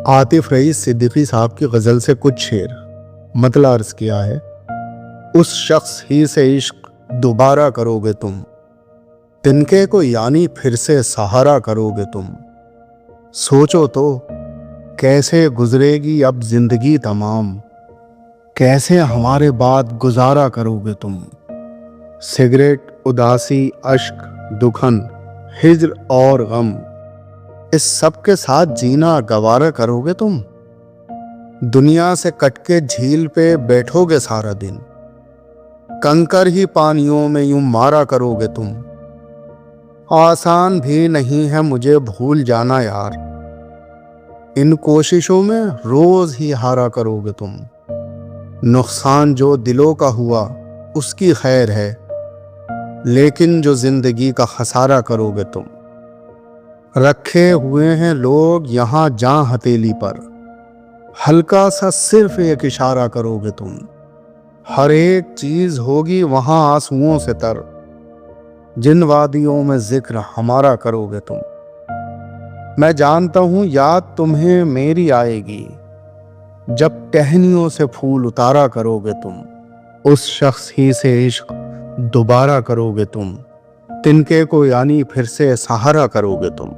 Atif rice Siddiqui साहब की गज़ल से कुछ शेर मतलब अर्ज़ किया है। उस शख्स ही से इश्क दोबारा करोगे तुम, तिनके को यानी फिर से सहारा करोगे तुम। सोचो तो कैसे गुजरेगी अब जिंदगी तमाम, कैसे हमारे बाद गुजारा करोगे तुम। सिगरेट, उदासी, अश्क, दुखन, हिज्र और गम, इस सब के साथ जीना गवारा करोगे तुम। दुनिया से कट के झील पे बैठोगे सारा दिन, कंकर ही पानियों में यूं मारा करोगे तुम। आसान भी नहीं है मुझे भूल जाना यार, इन कोशिशों में रोज ही हारा करोगे तुम। नुकसान जो दिलों का हुआ उसकी खैर है, लेकिन जो जिंदगी का खसारा करोगे तुम। रखे हुए हैं लोग यहाँ जां हथेली पर, हल्का सा सिर्फ एक इशारा करोगे तुम। हर एक चीज होगी वहां आंसुओं से तर, जिन वादियों में जिक्र हमारा करोगे तुम। मैं जानता हूं याद तुम्हें मेरी आएगी, जब टहनियों से फूल उतारा करोगे तुम। उस शख्स ही से इश्क दोबारा करोगे तुम, तिनके को यानी फिर से सहारा करोगे तुम।